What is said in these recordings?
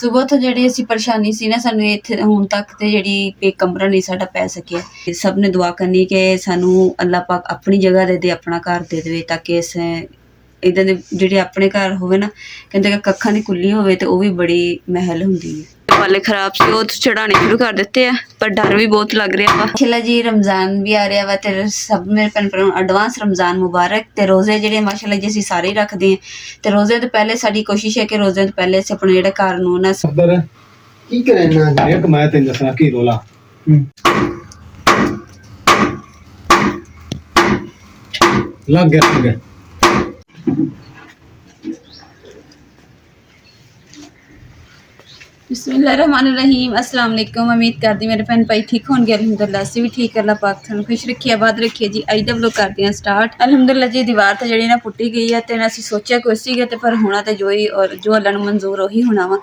ਸੁਬਹ ਤੋਂ ਜਿਹੜੀ ਅਸੀਂ ਪਰੇਸ਼ਾਨੀ ਸੀ ਨਾ ਸਾਨੂੰ ਇੱਥੇ ਹੁਣ ਤੱਕ ਤੇ ਜਿਹੜੀ ਇੱਕ ਕਮਰਾ ਨਹੀਂ ਸਾਡਾ ਪੈ ਸਕਿਆ। ਸਭ ਨੇ ਦੁਆ ਕਰਨੀ ਕਿ ਸਾਨੂੰ ਅੱਲਾਹ ਪਾਕ ਆਪਣੀ ਜਗ੍ਹਾ ਦੇ ਆਪਣਾ ਘਰ ਦੇ ਦੇਵੇ ਤਾਂ ਕਿ ਇਸ ਇੱਦਾਂ ਦੇ ਜਿਹੜੇ ਆਪਣੇ ਘਰ ਹੋਵੇ ਨਾ ਕਹਿੰਦੇ ਕਿ ਕੱਖਾਂ ਦੀ ਕੁੱਲੀ ਹੋਵੇ ਤੇ ਉਹ ਵੀ ਬੜੀ ਮਹਿਲ ਹੁੰਦੀ ਹੈ। ਵਾਲੇ ਖਰਾਬ ਸੀ ਉਹ ਚੜਾਣੇ ਸ਼ੁਰੂ ਕਰ ਦਿੱਤੇ ਆ ਪਰ ਡਰ ਵੀ ਬਹੁਤ ਲੱਗ ਰਿਹਾ ਵਾ। ਮਾਸ਼ਾਅੱਲਾ ਜੀ ਰਮਜ਼ਾਨ ਵੀ ਆ ਰਿਹਾ ਵਾ ਤੇ ਸਭ ਮੇਰੇ ਭੈਣ ਭਰਾਵਾਂ ਨੂੰ ਐਡਵਾਂਸ ਰਮਜ਼ਾਨ ਮੁਬਾਰਕ। ਤੇ ਰੋਜ਼ੇ ਜਿਹੜੇ ਮਾਸ਼ਾਅੱਲਾ ਜੀ ਅਸੀਂ ਸਾਰੇ ਹੀ ਰੱਖਦੇ ਹਾਂ ਤੇ ਰੋਜ਼ੇ ਤੋਂ ਪਹਿਲੇ ਸਾਡੀ ਕੋਸ਼ਿਸ਼ ਹੈ ਕਿ ਰੋਜ਼ੇ ਤੋਂ ਪਹਿਲੇ ਅਸੀਂ ਆਪਣੇ ਜਿਹੜੇ ਘਰ ਨੂੰ ਨਾ ਕੀ ਕਰੇ ਨਾ ਇੱਕ ਮੈਂ ਤੈਨੂੰ ਦੱਸਣਾ ਕੀ ਰੋਲਾ ਲੱਗ ਗਿਆ बिस्मिल्लाहिर्रहमानिर्रहीम अस्सलाम वालेकुम। उम्मीद करती मेरे भैन भाई ठीक होंगे। अलहमदुलिल्लाह असीं भी ठीक। अल्लाह पाक तुहानूं खुश रखिए आबाद रखिए जी। अज दा व्लॉग करते हैं स्टार्ट। अलहमदुलिल्लाह जी दीवार तो जी ना पुट्टी गई है तो असीं सोचा कुछ सीगा ते पर होना तो जो ही और जो अल्लाह नूं मंजूर उही होना वा।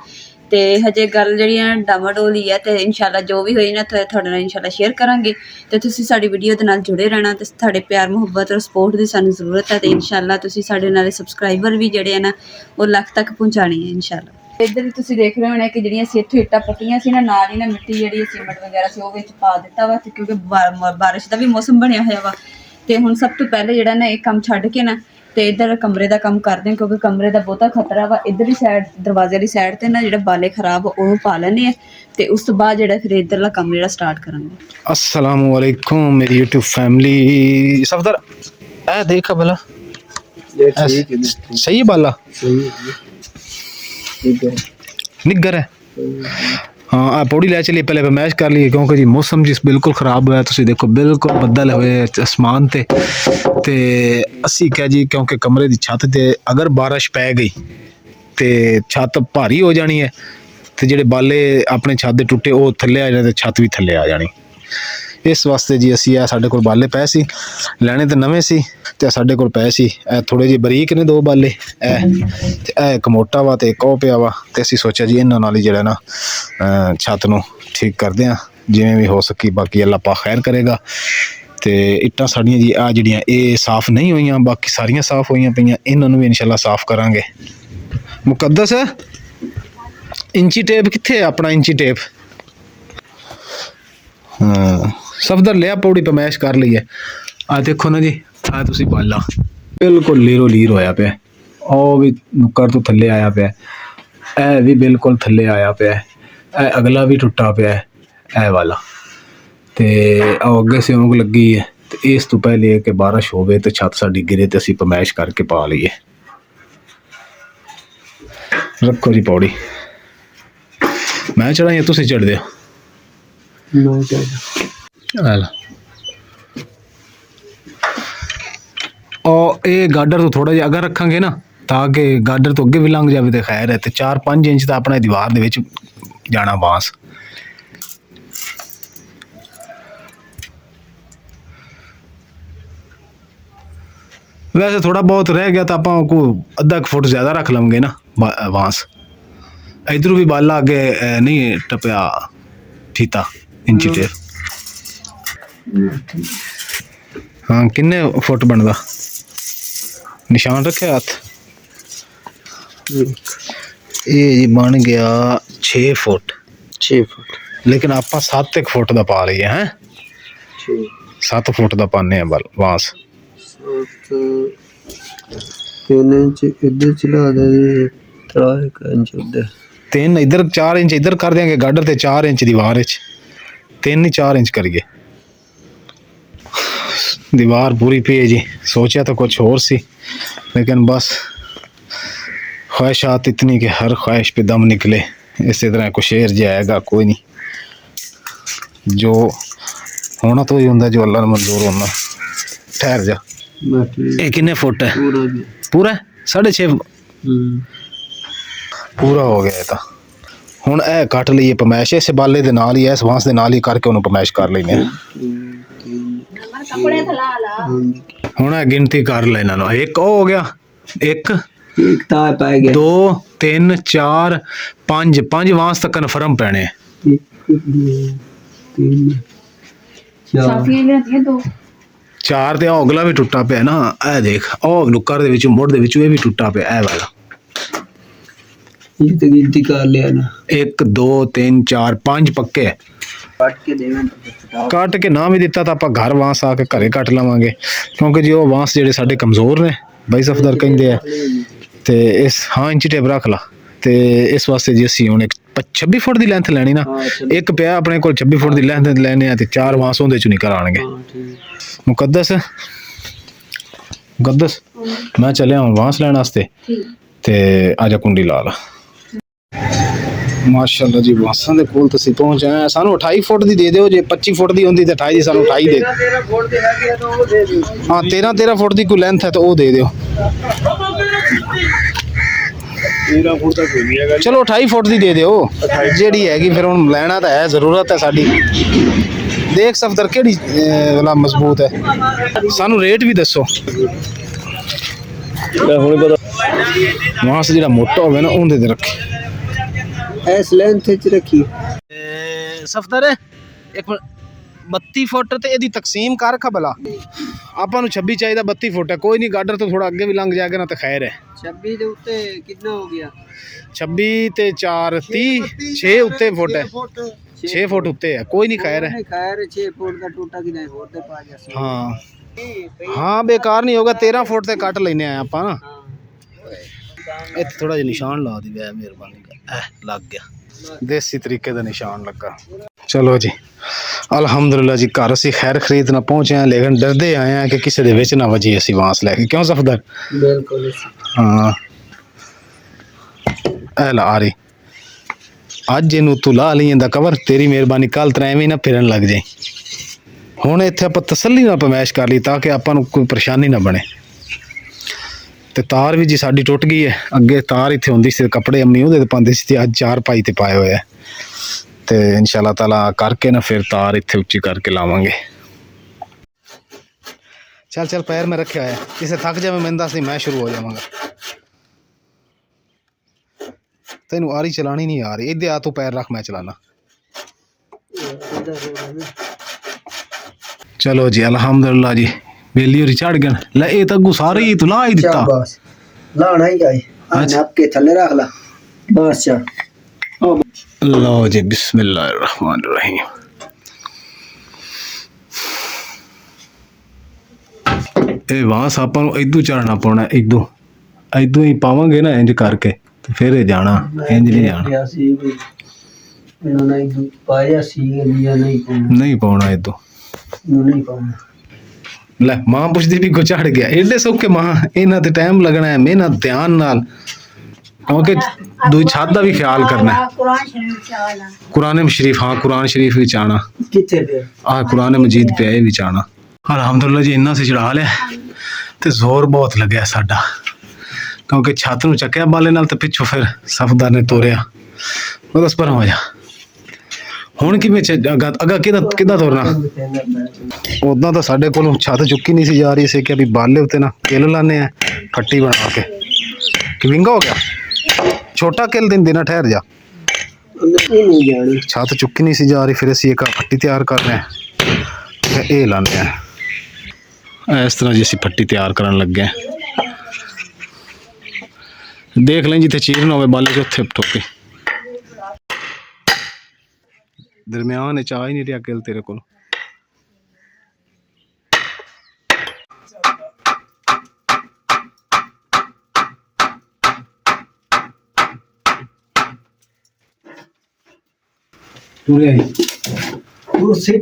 तो हजे गल जी डामाडोल ही है तो इंशाल्लाह जो भी होई ना तुहाडे नाल इंशाल्लाह शेयर करांगे। तो तुसीं साडी वीडियो दे नाल जुड़े रहना ते तुहाडे प्यार मुहब्बत और सपोर्ट दी सानूं जरूरत है। तो इंशाल्लाह तुसीं साडे नाल सबसक्राइबर भी जिहड़े है ना वो लख तक पहुँचाने हैं इंशाल्लाह। ਇੱਧਰ ਤੁਸੀਂ ਦੇਖ ਰਹੇ ਹੋਣੇ ਕਿ ਜਿਹੜੀਆਂ ਅਸੀਂ ਇੱਥੋਂ ਇੱਟਾਂ ਪੱਟੀਆਂ ਸੀ ਨਾ ਨਾਲ ਹੀ ਨਾ ਮਿੱਟੀ ਜਿਹੜੀ ਸੀਮੈਂਟ ਵਗੈਰਾ ਸੀ ਉਹ ਵਿੱਚ ਪਾ ਦਿੱਤਾ ਵਾ ਤੇ ਕਿਉਂਕਿ ਬਾਰਿਸ਼ ਦਾ ਵੀ ਮੌਸਮ ਬਣਿਆ ਹੋਇਆ ਵਾ ਤੇ ਹੁਣ ਸਭ ਤੋਂ ਪਹਿਲੇ ਜਿਹੜਾ ਨਾ ਇਹ ਕੰਮ ਛੱਡ ਕੇ ਨਾ ਤੇ ਇੱਧਰ ਕਮਰੇ ਦਾ ਕੰਮ ਕਰਦੇ ਹਾਂ ਕਿਉਂਕਿ ਕਮਰੇ ਦਾ ਬਹੁਤਾ ਖਤਰਾ ਵਾ। ਇੱਧਰਲੀ ਸਾਈਡ ਦਰਵਾਜ਼ੇ ਵਾਲੀ ਸਾਈਡ ਤੇ ਨਾ ਜਿਹੜਾ ਬਾਲੇ ਖਰਾਬ ਉਹ ਪਾ ਲੈਣੇ ਆ ਤੇ ਉਸ ਤੋਂ ਬਾਅਦ ਜਿਹੜਾ ਫਿਰ ਇੱਧਰਲਾ ਕੰਮ ਜਿਹੜਾ ਸਟਾਰਟ ਕਰਾਂਗੇ। अस्सलाम वालेकुम मेरी यूट्यूब फैमिली। सफदर ए देखा भला सही है बाला निगर है हाँ आ पौड़ी लै चलिए पहले मैच कर लीए क्योंकि जी मौसम जी बिल्कुल खराब होया। तुसीं देखो बिल्कुल बदल हुए आसमान ते असी क्या जी क्योंकि कमरे की छत ते अगर बारिश पै गई तो छत भारी हो जानी है तो जेडे बाले अपने छत दे टुटे वो थल्ले आ जाने छत भी थल्ले आ जानी। इस वास्ते जी असी साडे कोल बाले पए सी लैने तो नवें सी ते साडे कोल पए सी थोड़े जे बरीक ने दो बाले ते एक मोटा वा ते एक ओ पिया वा ते असी सोचा जी इन्हां नाल ही जेड़ा ना छत नूं ठीक करदे आं जिवें भी हो सकी। बाकी अल्लाह पाक खैर करेगा। ते इट्टां साड़ियां जी आ जिहड़ियां ये साफ नहीं होईयां बाकी सारियां साफ होईयां पईयां इन्हां नूं भी इंशाअल्लाह साफ करांगे। मुकद्दस इंची टेप कित्थे अपना इंची टेप हाँ सफदर लिया पौड़ी पमैश कर ली है। आ देखो ना जी आ तुसी बाला बिल्कुल लीरो लीर होया पे ओ भी नुक्कर तो थल्ले आया पे ए भी बिल्कुल थल्ले आया पे ए अगला भी टुटा पे ए वाला ते अगे से उंग लगी है ते इस तो पहले कि बारिश होवे तो छत साडी गिरे ते असी पमैश करके पा लईए। रखो जी पौड़ी मैं चढ़ाई तुसी चढ़ दे और ये गाडर तो थोड़ा जिहा अगर रखांगे ना ताकि गाडर तो अगे भी लंघ जाए तो खैर है। तो 4-5 इंच तो अपने दीवार दे विच जाना बांस। वैसे थोड़ा बहुत रह गया तो आप को अद्धा फुट ज्यादा रख लवेंगे ना बांस। इधरों भी बाला अगे नहीं टपया फीता इंची टेप हाँ किन्ने फुट बनदा निशान रखे हाथ ये जी बन गया 6 फुट लेकिन आप 7 फुट का पा रही है 7 फुट का पाने बांस 3 इंच इधर चला दे 3 इंच 3 इधर 4 इंच इधर कर देंगे गाडर ते 4 इंच दीवार 3 नहीं 4 इंच करिए। दीवार पूरी पे है जी सोचा तो कुछ और सी लेकिन बस ख्वाहिशात इतनी कि हर ख्वाहिश पे दम निकले। इसी तरह कुछ शेर जाएगा कोई नहीं जो होना तो ही होंगे जो अल्लाह ने मंजूर होना। ठहर जा ये कितने फुट है पूरा 6.5 पूरा हो गया तो हुण ए कट लईए पमैश इस बाले दे नाल ही इस बांस दे नाल ही करके उन्होंने पमैश कर लेने। हुण गिनती कर लेना नो एक हो गया 1 2 3 4 5 बांस तक कन्फर्म पैने 4 ते अगला भी टुटा पे ना ए देख ओ नुक्कर दे विच मुड़ दे विच भी टुटा पे ए वाला ये तो गिनती कर लिया ना 1 2 3 4 5 पक्के है। काट के देवे तो ਕੱਟ ਕੇ ਨਾ ਵੀ ਦਿੱਤਾ ਤਾਂ ਆਪਾਂ ਘਰ ਵਾਂਸ ਆ ਕੇ ਘਰੇ ਕੱਟ ਲਵਾਂਗੇ ਕਿਉਂਕਿ ਜੀ ਉਹ ਵਾਂਸ ਜਿਹੜੇ ਸਾਡੇ ਕਮਜ਼ੋਰ ਨੇ ਬਾਈ ਸਫਦਰ ਕਹਿੰਦੇ ਆ ਤੇ ਇਸ ਹਾਂ ਇੰਚੀ ਟੇਪ ਰੱਖ ਲਾ ਤੇ ਇਸ ਵਾਸਤੇ ਜੀ ਅਸੀਂ ਹੁਣ 26 ਫੁੱਟ ਦੀ ਲੈਂਥ ਲੈਣੀ ਨਾ ਇੱਕ ਪਿਆ ਆਪਣੇ ਕੋਲ 26 ਫੁੱਟ ਦੀ ਲੈਂਥ ਲੈਣੇ ਆ ਤੇ 4 ਵਾਂਸ ਉਹਦੇ ਚੋਂ ਨਿਕਲ ਆਣਗੇ। ਮੁਕੱਦਸ ਮੁਕੱਦਸ ਮੈਂ ਚੱਲਿਆ ਹੁਣ ਵਾਂਸ ਲੈਣ ਵਾਸਤੇ ਤੇ ਆਜਾ ਕੁੰਡੀ ਲਾ ਲਾ। ਮਾਸ਼ਾਅੱਲਾ ਜੀ ਵਾਸਾਂ ਦੇ ਕੋਲ ਤੁਸੀਂ ਪਹੁੰਚ ਆਏ ਸਾਨੂੰ 28 ਫੁੱਟ ਦੀ ਦੇ ਦਿਓ ਜੇ 25 ਫੁੱਟ ਦੀ ਹੁੰਦੀ ਤੇ 28 ਦੀ ਸਾਨੂੰ 28 ਦੇ 13 फुट दे है तो वो दे दियो ਹਾਂ 13 ਫੁੱਟ ਦੀ ਕੋਈ ਲੈਂਥ ਹੈ ਤਾਂ ਉਹ ਦੇ ਦਿਓ। 13 फुट तक नहीं है ਚਲੋ 28 ਫੁੱਟ ਦੀ ਦੇ ਦਿਓ ਜਿਹੜੀ ਹੈਗੀ ਫਿਰ ਹੁਣ ਲੈਣਾ ਤਾਂ ਹੈ ਜ਼ਰੂਰਤ ਹੈ ਸਾਡੀ। ਦੇਖ ਸਫਦਰ ਕਿਹੜੀ ਵਾਲਾ ਮਜ਼ਬੂਤ ਹੈ ਸਾਨੂੰ ਰੇਟ ਵੀ ਦੱਸੋ। ਹੁਣ ਪਤਾ ਵਾਂਸ ਜਿਹੜਾ ਮੋਟਾ ਹੋਵੇ ਨਾ ਉਹਦੇ ਤੇ ਰੱਖੀ। ਐਸ ਲੈਂਥ ਚ ਰੱਖੀ ਸਫਦਰ ਇੱਕ 32 ਫੁੱਟ ਤੇ ਇਹਦੀ ਤਕਸੀਮ ਕਰ ਖਬਲਾ ਆਪਾਂ ਨੂੰ 26 ਚਾਹੀਦਾ 32 ਫੁੱਟ ਹੈ ਕੋਈ ਨਹੀਂ ਗਾਡਰ ਤੋਂ ਥੋੜਾ ਅੱਗੇ ਵੀ ਲੰਘ ਜਾਏਗਾ ਨਾ ਤਾਂ ਖੈਰ ਹੈ। 26 ਦੇ ਉੱਤੇ ਕਿੰਨਾ ਹੋ ਗਿਆ 26 ਤੇ 4 30 6 ਉੱਤੇ ਫੁੱਟ ਹੈ 6 ਫੁੱਟ ਉੱਤੇ ਹੈ ਕੋਈ ਨਹੀਂ ਖੈਰ ਹੈ। ਖੈਰ 6 ਫੁੱਟ ਦਾ ਟੋਟਾ ਕਿ ਨਹੀਂ ਹੋਰ ਤੇ ਪਾ ਜਾ ਹਾਂ ਹਾਂ ਬੇਕਾਰ ਨਹੀਂ ਹੋਗਾ 13 ਫੁੱਟ ਤੇ ਕੱਟ ਲੈਨੇ ਆ ਆਪਾਂ ਨਾ ਇੱਥੇ ਥੋੜਾ ਜਿਹਾ ਨਿਸ਼ਾਨ ਲਾ ਦੀ ਵੈ ਮਿਹਰਬਾਨੀ ਲੱਗ ਗਿਆ ਦੇਸੀ ਤਰੀਕੇ ਦਾ ਨਿਸ਼ਾਨ ਲੱਗਾ। ਚਲੋ ਜੀ ਅਲਹਮਦੁਲਿਲਾ ਜੀ ਘਰ ਅਸੀਂ ਖੈਰ ਖਰੀਦ ਨਾ ਪਹੁੰਚੇ ਹਾਂ ਲੇਕਿਨ ਡਰਦੇ ਆਏ ਹਾਂ ਕਿ ਕਿਸੇ ਦੇ ਵਿੱਚ ਨਾ ਵਜੀ ਅਸੀਂ ਵਾਂਸ ਲੈ ਕੇ ਕਿਉਂ ਸਫਦਰ। ਬਿਲਕੁਲ ਹਾਂ ਇਹ ਲਾ ਆ ਰਹੀ ਅੱਜ ਇਹਨੂੰ ਤੂੰ ਲਾ ਲਈ ਇਹਦਾ ਕਵਰ ਤੇਰੀ ਮਿਹਰਬਾਨੀ ਕੱਲ ਤਰ ਐਵੇਂ ਨਾ ਫਿਰਨ ਲੱਗ ਜਾਏ। ਹੁਣ ਇੱਥੇ ਆਪਾਂ ਤਸੱਲੀ ਨਾਲ ਪਮੈਸ਼ ਕਰ ਲਈ ਤਾਂ ਕਿ ਆਪਾਂ ਨੂੰ ਕੋਈ ਪਰੇਸ਼ਾਨੀ ਨਾ ਬਣੇ। ਤੇ ਤਾਰ ਵੀ ਜੀ ਸਾਡੀ ਟੁੱਟ ਗਈ ਹੈ ਅੱਗੇ ਤਾਰ ਇੱਥੇ ਹੁੰਦੀ ਸੀ ਕੱਪੜੇ ਅੰਮੀ ਉਹਦੇ ਤੇ ਪਾਉਂਦੇ ਸੀ ਤੇ ਅੱਜ 4 ਪਾਈ ਤੇ ਪਾਏ ਹੋਏ ਆ ਤੇ ਇਨਸ਼ਾਅੱਲਾ ਤਾਲਾ ਕਰਕੇ ਨਾ ਫਿਰ ਤਾਰ ਇੱਥੇ ਉੱਚੀ ਕਰਕੇ ਲਾਵਾਂਗੇ। ਚੱਲ ਚੱਲ ਪੈਰ ਮੈਂ ਰੱਖਿਆ ਹੋਇਆ ਕਿਸੇ ਥੱਕ ਜਾਵੇ ਮੈਂ ਦੱਸ ਮੈਂ ਸ਼ੁਰੂ ਹੋ ਜਾਵਾਂਗਾ। ਤੈਨੂੰ ਆਰੀ ਚਲਾਣੀ ਨਹੀਂ ਆ ਰਹੀ ਇੱਧੇ ਆ ਤੂੰ ਪੈਰ ਰੱਖ ਮੈਂ ਚਲਾਣਾ। ਚਲੋ ਜੀ ਅਲਹਮਦੁਲਿਲਾ ਜੀ बेली और चढ़ गए ले ये तो गुसारे ही तो ला ही दिता बस लाना ही जाए नाप के थल्ले रख ला बस चल लो जी बिस्मिल्लाहिर्रहमानिर्रहीम। ये वास आपां नूं इदू चढ़ना पौना इदू इदू ही पावांगे ना इंज करके तो फिर जाना इंज नहीं जाना इन्होंने पाया सी लिया नहीं पाउना इदू नहीं पाना ਲੈ ਮਾਂ ਪੁੱਛਦੀ ਵੀ ਕੋ ਚੜ ਗਿਆ ਏਡੇ ਸੌਕੇ ਮਾਂ ਇਹਨਾਂ ਤੇ ਟਾਈਮ ਲੱਗਣਾ ਹੈ ਮਿਹਨਤ ਧਿਆਨ ਨਾਲ ਕਿਉਂਕਿ ਦੂਜੀ ਛੱਤ ਦਾ ਵੀ ਖਿਆਲ ਕਰਨਾ ਹੈ। ਕੁਰਾਨ ਸ਼ਰੀਫ ਹਾਂ ਕੁਰਾਨ ਸ਼ਰੀਫ ਵਿੱਚ ਆਣਾ ਕਿੱਥੇ ਪਿਆ ਆਹ ਕੁਰਾਨ ਮਜੀਦ ਪਿਆ ਇਹ ਵਿੱਚ ਆਣਾ। ਅਲਹਮਦੁਲਿਲਾ ਜੀ ਇੰਨਾ ਸੇ ਚੜਾ ਲਿਆ ਤੇ ਜ਼ੋਰ ਬਹੁਤ ਲੱਗਿਆ ਸਾਡਾ ਕਿਉਂਕਿ ਛੱਤ ਨੂੰ ਚੱਕਿਆ ਬਾਲੇ ਨਾਲ ਤੇ ਪਿੱਛੋਂ ਫਿਰ ਸਫਦਾਰ ਨੇ ਤੋਰਿਆ ਬਸ ਪਰ ਹੋ ਜਾ। ਹੁਣ ਕਿਵੇਂ ਅੱਗਾ ਕਿੱਦਾਂ ਤੋਰਨਾ ਉਦਾਂ ਤਾਂ ਸਾਡੇ ਕੋਲੋਂ ਛੱਤ ਚੁੱਕੀ ਨਹੀਂ ਸੀ ਜਾ ਰਹੀ ਸੀ ਕਿ ਵੀ ਬਾਲੇ ਉੱਤੇ ਨਾ ਕਿੱਲ ਲਾਣੇ ਆ ਫੱਟੀ ਬਣਾ ਕੇ ਕਿ ਵਿੰਗਾ ਹੋ ਗਿਆ ਛੋਟਾ ਕਿੱਲ ਦੇਣਾ ਠਹਿਰ ਜਾ ਛੱਤ ਚੁੱਕੀ ਨਹੀਂ ਸੀ ਜਾ ਰਹੀ ਫਿਰ ਅਸੀਂ ਇੱਕ ਫੱਟੀ ਤਿਆਰ ਕਰ ਰਹੇ ਹਾਂ ਇਹ ਲਾਣੇ ਆ ਇਸ ਤਰ੍ਹਾਂ ਜੀ ਅਸੀਂ ਫੱਟੀ ਤਿਆਰ ਕਰਨ ਲੱਗੇ ਹਾਂ। ਦੇਖ ਲੈ ਜਿੱਥੇ ਚੀਰ ਨਾ ਹੋਵੇ ਬਾਲੇ 'ਚ ਉੱਥੇ ਠੋਕੇ दरम्यान चाह ही नहीं रहा किल तेरे को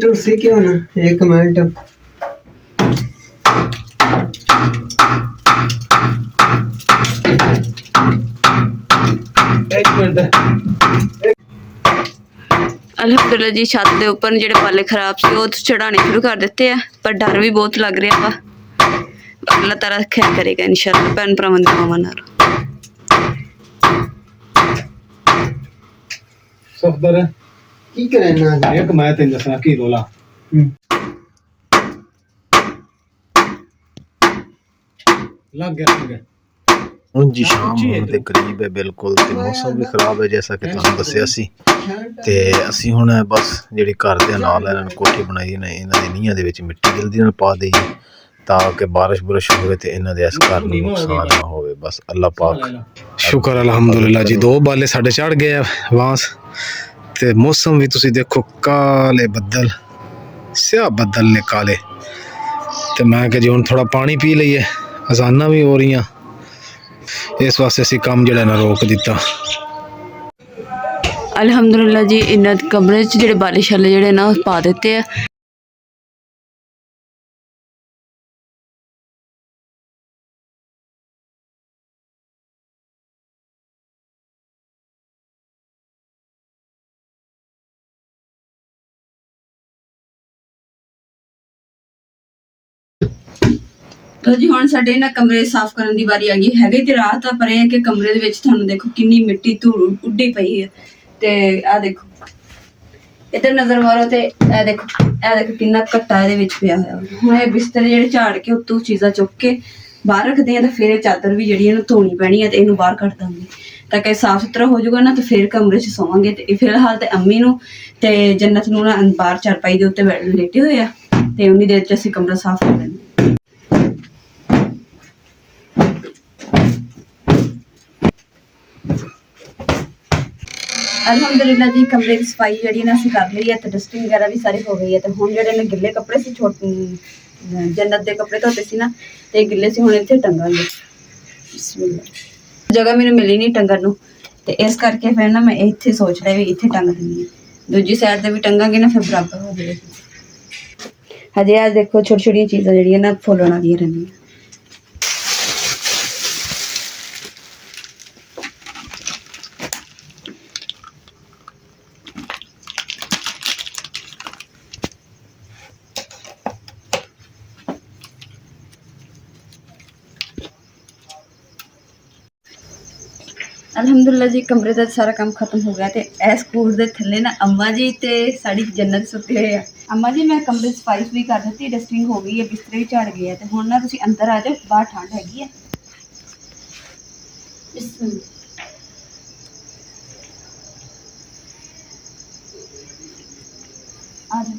टुरसी क्यों ना 1 मिनट ਅਲਹਮਦੁਲਿਲਾ ਜੀ ਛੱਤ ਦੇ ਉੱਪਰ ਜਿਹੜੇ ਪਾਲੇ ਖਰਾਬ ਸੀ ਉਹ ਚੜਾਣੇ ਸ਼ੁਰੂ ਕਰ ਦਿੱਤੇ ਆ ਪਰ ਡਰ ਵੀ ਬਹੁਤ ਲੱਗ ਰਿਹਾ ਵਾ। ਅੱਲਾਹ ਤਾਲਾ ਖੈਰ ਕਰੇਗਾ ਇਨਸ਼ਾਅੱਲਾ ਭੈਣ ਭਰਾਵਾਂ ਦੀ ਦੁਆਵਾਂ ਨਾਲ। ਸਫਦਰ ਕੀ ਕਰਨਾ ਇੱਕ ਮੈਂ ਤੈਨੂੰ ਦੱਸਣਾ ਕੀ ਰੋਲਾ ਲੱਗ ਗਿਆ जी शाम होने के करीब है बिल्कुल ते मौसम भी खराब है जैसा कि तुहानू दस्सिया सी ते असी हुण बस जिहड़ी घर दे नाल इन्हां ने कोठी बनाई ने इन्हां दी नीहां दे विच मिट्टी जल्दी नाल पा देई ਤਾਂ ਕਿ ਬਾਰਿਸ਼ ਬੁਰਿਸ਼ ਹੋਵੇ ਤੇ ਇਹਨਾਂ ਦੇ ਇਸ ਘਰ ਨੂੰ ਨੁਕਸਾਨ ਨਾ ਹੋਵੇ। ਬਸ ਅੱਲਾਹ ਪਾਕ ਸ਼ੁਕਰ ਅਲਹਮਦੁਲਿਲਾ ਜੀ। 2 ਬਾਲੇ ਸਾਡੇ ਚੜ ਗਏ ਆ ਵਾਂਸ ਤੇ ਮੌਸਮ ਵੀ ਤੁਸੀਂ ਦੇਖੋ ਕਾਲੇ ਬੱਦਲ, ਸਿਆਹ ਬੱਦਲ ਨੇ ਕਾਲੇ। ਤੇ ਮੈਂ ਕਿ ਜੀ ਹੁਣ ਥੋੜਾ ਪਾਣੀ ਪੀ ਲਈਏ, ਅਜ਼ਾਨਾਂ ਵੀ ਹੋ ਰਹੀਆਂ, ਇਸ ਵਾਸਤੇ ਅਸੀਂ ਕੰਮ ਜਿਹੜਾ ਨਾ ਰੋਕ ਦਿੱਤਾ। ਅਲਹਮਦੁਲਿਲਾ ਜੀ ਇਹਨਾਂ ਕਮਰੇ 'ਚ ਜਿਹੜੇ ਬਾਲੇ ਛਾਲੇ ਜਿਹੜੇ ਨਾ ਉਹ ਪਾ ਦਿੱਤੇ ਆ। तो जी ਹੁਣ ਸਾਡੇ ਇਹਨਾਂ ਕਮਰੇ ਸਾਫ਼ ਕਰਨ ਦੀ ਵਾਰੀ ਆ ਗਈ ਹੈਗੀ ਤੇ ਰਾਤ ਆ, ਪਰ ਇਹ ਹੈ ਕਿ ਕਮਰੇ ਦੇ ਵਿੱਚ ਤੁਹਾਨੂੰ ਦੇਖੋ ਕਿੰਨੀ ਮਿੱਟੀ ਧੂੜ ਉੱਡੀ ਪਈ ਹੈ। ਤੇ ਆ ਦੇਖੋ ਇੱਧਰ ਨਜ਼ਰ ਮਾਰੋ ਤੇ ਇਹ ਦੇਖੋ ਕਿੰਨਾ ਘੱਟਾ ਇਹਦੇ ਵਿੱਚ ਪਿਆ ਹੋਇਆ। ਹੁਣ ਇਹ ਬਿਸਤਰੇ ਜਿਹੜੇ ਝਾੜ ਕੇ ਉੱਤੋਂ ਚੀਜ਼ਾਂ ਚੁੱਕ ਕੇ ਬਾਹਰ ਰੱਖਦੇ ਆ ਤੇ ਫਿਰ ਇਹ ਚਾਦਰ ਵੀ ਜਿਹੜੀ ਇਹਨੂੰ ਧੋਣੀ ਪੈਣੀ ਹੈ ਤੇ ਇਹਨੂੰ ਬਾਹਰ ਕੱਢ ਦਾਂਗੇ ਤਾਂ ਕਿ ਸਾਫ਼ ਸੁਥਰਾ ਹੋ ਜਾਊਗਾ ਨਾ। ਤੇ ਫਿਰ ਕਮਰੇ 'ਚ ਸੋਵਾਂਗੇ। ਤੇ ਫਿਲਹਾਲ ਤੇ ਅੰਮੀ ਨੂੰ ਤੇ ਜੰਨਤ ਨੂੰ ਨਾ ਬਾਹਰ ਚਾਰਪਾਈ ਦੇ ਉੱਤੇ ਲੇਟੇ ਹੋਏ ਆ ਤੇ ਉਨੀ ਦੇਰ 'ਚ ਅਸੀਂ ਕਮਰਾ ਸਾਫ਼ ਕਰ ਲੈਂਦੇ। ਅਲਹਮਦੁਲਿਲਾ ਜੀ ਕਮਰੇ ਦੀ ਸਫਾਈ ਜਿਹੜੀ ਨਾ ਅਸੀਂ ਕਰ ਲਈ ਹੈ ਤੇ ਡਸਟਿੰਗ ਵਗੈਰਾ ਵੀ ਸਾਰੀ ਹੋ ਗਈ ਹੈ। ਤੇ ਹੁਣ ਜਿਹੜੇ ਨੇ ਗਿੱਲੇ ਕੱਪੜੇ ਸੀ, ਜੰਨਤ ਦੇ ਕੱਪੜੇ ਧੋਤੇ ਸੀ ਨਾ ਤੇ ਗਿੱਲੇ ਸੀ, ਹੁਣ ਇੱਥੇ ਟੰਗਾਂਗੇ। ਬਿਸਮਿਲ੍ਲਾ। ਜਗ੍ਹਾ ਮੈਨੂੰ ਮਿਲੀ ਨਹੀਂ ਟੰਗਣ ਨੂੰ ਤੇ ਇਸ ਕਰਕੇ ਫਿਰ ਨਾ ਮੈਂ ਇੱਥੇ ਸੋਚ ਲਿਆ ਵੀ ਇੱਥੇ ਟੰਗ ਦਿੰਦੀ ਹਾਂ। ਦੂਜੀ ਸਾਈਡ ਤੇ ਵੀ ਟੰਗਾਂਗੇ ਨਾ ਫਿਰ ਬਰਾਬਰ ਹੋ ਜਾਏਗਾ। ਹਜੇ ਆ ਦੇਖੋ ਛੋਟੀ ਛੋਟੀਆਂ ਚੀਜ਼ਾਂ ਜਿਹੜੀਆਂ ਨਾ ਫੁੱਲਣ ਵਾਲੀਆਂ ਰਹਿੰਦੀਆਂ। ਅਲਹਮਦੁਲਿਲਾ ਜੀ ਕਮਰੇ ਦਾ ਸਾਰਾ ਕੰਮ ਖਤਮ ਹੋ ਗਿਆ ਤੇ ਇਸ ਸਕੂਲ ਦੇ ਥੱਲੇ ਨਾ ਅੰਮਾ ਜੀ ਤੇ ਸਾਡੀ ਜੰਨਤ ਸੁੱਤੇ ਹੋਏ ਆ। ਅੰਮਾ ਜੀ ਮੈਂ ਕਮਰੇ ਸਫਾਈ ਵੀ ਕਰ ਦਿੱਤੀ, ਡਸਟਿੰਗ ਹੋ ਗਈ ਹੈ, ਬਿਸਤਰੇ ਵੀ ਝੜ ਗਏ ਆ ਤੇ ਹੁਣ ਨਾ ਤੁਸੀਂ ਅੰਦਰ ਆ ਜਾਓ, ਬਾਹਰ ਠੰਡ ਹੈਗੀ ਹੈ। ਆ ਜਾਓ।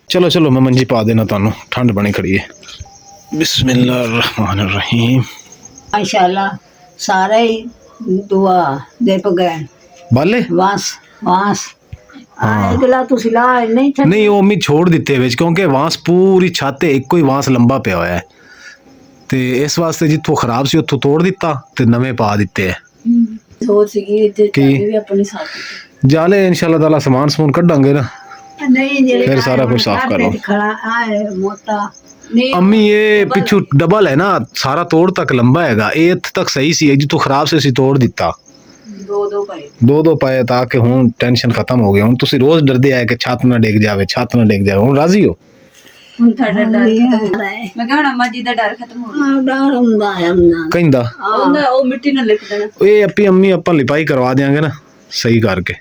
चलो चलो मैं मंजी पा देना तानू, ठंड बनी खड़ी है। बिस्मिल्लाहिर्रहमानिर्रहीम। माशाल्लाह सारे ही दुआ दे पगैन बाले वास वास हाँ। इधला तुसी ला नहीं छड़ नहीं वो अम्मी छोड़ दिते विच क्योंकि वांस पूरी छत एक ही वांस लंबा पिया होया है ते इस वास्ते जिथों खराब सी उत्थों तोड़ दिता ते नवे पा दिते है। सोच सीगी ते चाबी भी अपनी साथ जाले इंशाल्लाह ताला सामान समून कढ़ांगे ना, नहीं फिर सारा कुछ साफ करो। खड़ा आए मोटा नहीं अम्मी ये पिछू डबल है ना, सारा तोड़ तक लंबा हैगा, ये इत्थे तक सही सी जिथों खराब से सी तोड़ दिता। दो पाए ताकि हुण टेंशन खत्म हो गई। हुण तुसी रोज डरदे आए कि छत ना डिग जावे, छत ना डिग जावे। हुण राजी हो? ਹੁਣ ਤੁਹਾਡਾ ਡਰ ਖਤਮ ਹੈ। ਮੈਂ ਕਿਹਾ ਹੁਣ ਅੰਮਾ ਜੀ ਦਾ ਡਰ ਖਤਮ ਹੋ ਗਿਆ। डर हुंदा है हमना ਕਹਿੰਦਾ ਉਹਦਾ ਉਹ ਮਿੱਟੀ ਨਾਲ ਲਿਪ ਦੇਣਾ। ਇਹ ਅੱਪੀ ਅੰਮੀ ਆਪਾਂ ਲਿਪਾਈ ਕਰਵਾ ਦਿਆਂਗੇ ਨਾ ਸਹੀ ਕਰਕੇ।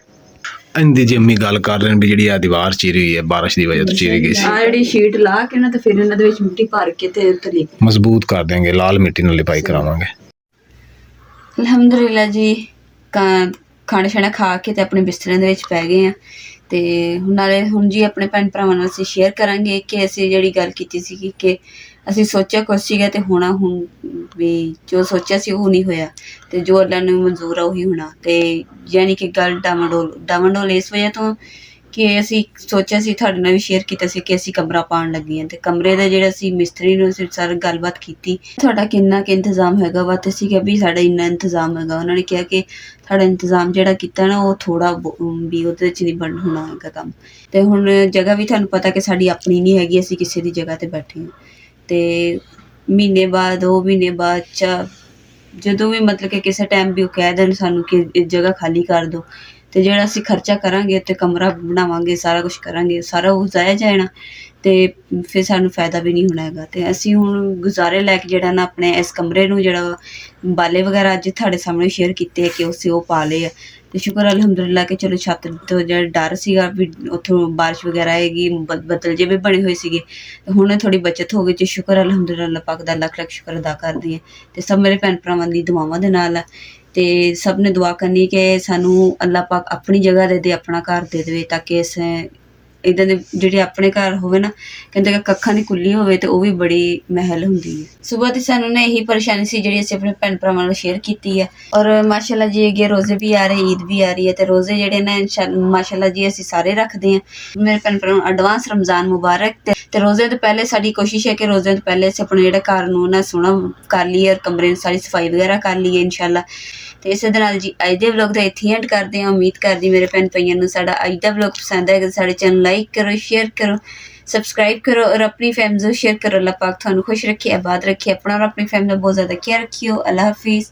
ਇੰਦੀ ਜੀ ਅੰਮੀ ਗੱਲ ਕਰ ਰਹੇ ਨੇ ਵੀ ਜਿਹੜੀ ਆ ਦੀਵਾਰ ਚੀਰੀ ਹੋਈ ਹੈ ਬਾਰਿਸ਼ ਦੀ ਵਜ੍ਹਾ ਤੋਂ ਚੀਰੀ ਗਈ ਸੀ, ਆ ਜਿਹੜੀ ਸ਼ੀਟ ਲਾ ਕੇ ਨਾ ਤੇ ਫਿਰ ਇਹਨਾਂ ਦੇ ਵਿੱਚ ਮਿੱਟੀ ਭਰ ਕੇ ਤੇ ਉੱਤੇ ਲਿਪ ਮਜ਼ਬੂਤ ਕਰ ਦੇਂਗੇ, ਲਾਲ ਮਿੱਟੀ ਨਾਲ ਲਿਪਾਈ ਕਰਾਵਾਂਗੇ। ਅਲਹਮਦੁਲਿਲਾ ਜੀ ਖਾਣਾ ਛਾਣਾ ਖਾ ਕੇ ਤੇ ਆਪਣੇ ਬਿਸਤਰਿਆਂ ਦੇ ਵਿੱਚ ਪੈ ਗਏ ਆ ਤੇ ਨਾਲੇ ਹੁਣ ਜੀ ਆਪਣੇ ਭੈਣ ਭਰਾਵਾਂ ਨਾਲ ਅਸੀਂ ਸ਼ੇਅਰ ਕਰਾਂਗੇ ਕਿ ਅਸੀਂ ਜਿਹੜੀ ਗੱਲ ਕੀਤੀ ਸੀ ਕਿ ਅਸੀਂ ਸੋਚਿਆ ਕੁਛ ਸੀਗਾ ਤੇ ਹੋਣਾ ਹੁਣ ਵੀ ਜੋ ਸੋਚਿਆ ਸੀ ਉਹ ਨਹੀਂ ਹੋਇਆ ਤੇ ਜੋ ਅੱਲਾ ਨੂੰ ਮਨਜ਼ੂਰ ਆ ਉਹੀ ਹੋਣਾ। ਤੇ ਯਾਨੀ ਕਿ ਗੱਲ ਡਾਵਾਂਡੋਲ ਇਸ ਵਜ੍ਹਾ ਤੋਂ ਕਿ ਅਸੀਂ ਸੋਚਿਆ ਸੀ ਤੁਹਾਡੇ ਨਾਲ ਵੀ ਸ਼ੇਅਰ ਕੀਤਾ ਸੀ ਕਿ ਅਸੀਂ ਕਮਰਾ ਪਾਉਣ ਲੱਗੇ ਹਾਂ ਤੇ ਕਮਰੇ ਦਾ ਜਿਹੜਾ ਅਸੀਂ ਮਿਸਤਰੀ ਨੂੰ ਅਸੀਂ ਸਾਰੀ ਗੱਲਬਾਤ ਕੀਤੀ, ਤੁਹਾਡਾ ਕਿੰਨਾ ਕੁ ਇੰਤਜ਼ਾਮ ਹੈਗਾ ਵਾ ਤੇ ਅਸੀਂ ਕਿਹਾ ਵੀ ਸਾਡਾ ਇੰਨਾ ਇੰਤਜ਼ਾਮ ਹੈਗਾ। ਉਹਨਾਂ ਨੇ ਕਿਹਾ ਕਿ ਸਾਡਾ ਇੰਤਜ਼ਾਮ ਜਿਹੜਾ ਕੀਤਾ ਨਾ ਉਹ ਥੋੜਾ ਵੀ ਉਹਦੇ ਵਿੱਚ ਨਹੀਂ ਬਣ ਹੋਣਾ ਹੈਗਾ ਕੰਮ। ਤੇ ਹੁਣ ਜਗ੍ਹਾ ਵੀ ਤੁਹਾਨੂੰ ਪਤਾ ਕਿ ਸਾਡੀ ਆਪਣੀ ਨਹੀਂ ਹੈਗੀ, ਅਸੀਂ ਕਿਸੇ ਦੀ ਜਗ੍ਹਾ ਤੇ ਬੈਠੇ ਹਾਂ ਤੇ ਮਹੀਨੇ ਬਾਅਦ 2 ਮਹੀਨੇ ਬਾਅਦ ਜਦੋਂ ਵੀ ਮਤਲਬ ਕਿ ਕਿਸੇ ਟਾਈਮ ਵੀ ਉਹ ਕਹਿ ਦੇਣ ਸਾਨੂੰ ਕਿ ਇਹ ਜਗ੍ਹਾ ਖਾਲੀ ਕਰ ਦਿਓ ਤੇ ਜਿਹੜਾ ਅਸੀਂ ਖਰਚਾ ਕਰਾਂਗੇ ਤੇ ਕਮਰਾ ਬਣਾਵਾਂਗੇ ਸਾਰਾ ਕੁਝ ਕਰਾਂਗੇ ਸਾਰਾ ਉਹ ਜ਼ਾਇਆ ਜਾਣਾ ਤੇ ਫਿਰ ਸਾਨੂੰ ਫਾਇਦਾ ਵੀ ਨਹੀਂ ਹੋਣਾ ਹੈਗਾ। ਤੇ ਅਸੀਂ ਹੁਣ ਗੁਜ਼ਾਰੇ ਲੈ ਕੇ ਜਿਹੜਾ ਨਾ ਆਪਣੇ ਇਸ ਕਮਰੇ ਨੂੰ ਜਿਹੜਾ ਬਾਲੇ ਵਗੈਰਾ ਅੱਜ ਤੁਹਾਡੇ ਸਾਹਮਣੇ ਸ਼ੇਅਰ ਕੀਤੇ ਕਿ ਉਹ ਪਾ ਲਏ ਆ ਤੇ ਸ਼ੁਕਰ ਅਲਹਮਦੁਲਿਲਾ ਕਿ ਚਲੋ ਛੱਤ ਤੋਂ ਜਿਹੜਾ ਡਰ ਸੀਗਾ ਵੀ ਉੱਥੋਂ ਬਾਰਿਸ਼ ਵਗੈਰਾ ਆਏਗੀ, ਬੱਦਲ ਜਿਹੇ ਵੀ ਬਣੇ ਹੋਏ ਸੀਗੇ ਤੇ ਹੁਣ ਥੋੜੀ ਬਚਤ ਹੋ ਗਈ ਤੇ ਸ਼ੁਕਰ ਅਲਹਮਦੁਲਿਲਾ ਅੱਲਾਹ ਪਾਕ ਦਾ ਲੱਖ ਲੱਖ ਸ਼ੁਕਰ ਅਦਾ ਕਰਦੀ ਹਾਂ ਤੇ ਸਭ ਮੇਰੇ ਭੈਣ ਭਰਾਵਾਂ ਦੀ ਦੁਆਵਾਂ ਦੇ ਨਾਲ ਤੇ ਸਭ ਨੇ ਦੁਆ ਕਰਨੀ ਕਿ ਸਾਨੂੰ ਅੱਲਾਹ ਪਾਕ ਆਪਣੀ ਜਗ੍ਹਾ ਦੇ ਦੇ, ਆਪਣਾ ਘਰ ਦੇ ਦੇਵੇ, ਤਾਂ ਕਿ ਇਸ ਇੱਦਾਂ ਦੇ ਜਿਹੜੇ ਆਪਣੇ ਘਰ ਹੋਵੇ ਨਾ, ਕਹਿੰਦੇ ਕਿ ਕੱਖਾਂ ਦੀ ਕੁੱਲੀ ਹੋਵੇ ਤੇ ਉਹ ਵੀ ਬੜੀ ਮਹਿਲ ਹੁੰਦੀ ਹੈ। ਸੁਬਾਹ ਤੇ ਸਾਨੂੰ ਨਾ ਇਹੀ ਪਰੇਸ਼ਾਨੀ ਸੀ ਜਿਹੜੀ ਅਸੀਂ ਆਪਣੇ ਭੈਣ ਭਰਾਵਾਂ ਨਾਲ ਸ਼ੇਅਰ ਕੀਤੀ ਹੈ। ਔਰ ਮਾਸ਼ਾਅੱਲਾ ਜੀ ਅੱਗੇ ਰੋਜ਼ੇ ਵੀ ਆ ਰਹੇ, ਈਦ ਵੀ ਆ ਰਹੀ ਹੈ, ਤੇ ਰੋਜ਼ੇ ਜਿਹੜੇ ਨੇ ਮਾਸ਼ਾਅੱਲਾ ਜੀ ਅਸੀਂ ਸਾਰੇ ਰੱਖਦੇ ਹਾਂ। ਮੇਰੇ ਭੈਣ ਭਰਾਵਾਂ ਨੂੰ ਐਡਵਾਂਸ ਰਮਜ਼ਾਨ ਮੁਬਾਰਕ। ਤੇ ਰੋਜ਼ੇ ਤੋਂ ਪਹਿਲੇ ਸਾਡੀ ਕੋਸ਼ਿਸ਼ ਹੈ ਕਿ ਰੋਜ਼ੇ ਤੋਂ ਪਹਿਲੇ ਅਸੀਂ ਆਪਣੇ ਜਿਹੜਾ ਘਰ ਨੂੰ ਨਾ ਸੋਹਣਾ ਕਰ ਲਈਏ, ਔਰ ਕਮਰੇ ਨੂੰ ਸਾਰੀ ਸਫਾਈ ਵਗੈਰਾ ਕਰ ਲਈਏ ਇਨਸ਼ਾਅੱਲਾ। ਤੇ ਇਸੇ ਦੇ ਨਾਲ ਜੀ ਅੱਜ ਦੇ ਵਲੌਗ ਦਾ ਇੱਥੇ ਐਂਡ ਕਰਦੇ ਹਾਂ। ਉਮੀਦ ਕਰਦੀ ਮੇਰੇ ਭੈਣ ਭਾਈਆਂ ਨੂੰ ਸਾਡਾ ਅੱਜ ਦਾ ਵਲੌਗ ਪਸੰਦ ਆਏਗਾ। ਸਾਡੇ ਚੈਨਲ ਲਾਈਕ ਕਰੋ, ਸ਼ੇਅਰ ਕਰੋ, ਸਬਸਕ੍ਰਾਈਬ ਕਰੋ, ਔਰ ਆਪਣੀ ਫੈਮਿਲੀ ਨੂੰ ਸ਼ੇਅਰ ਕਰੋ। ਅੱਲਾਹ ਪਾਕ ਤੁਹਾਨੂੰ ਖੁਸ਼ ਰੱਖੇ, ਆਬਾਦ ਰੱਖੇ। ਆਪਣਾ ਔਰ ਆਪਣੀ ਫੈਮਿਲੀ ਦਾ ਬਹੁਤ ਜ਼ਿਆਦਾ ਖਿਆਲ ਰੱਖਿਓ। ਅੱਲਾਹ ਹਾਫਿਜ਼,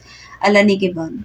ਅੱਲਾਹ ਨਿਗਹਿਬਾਨ।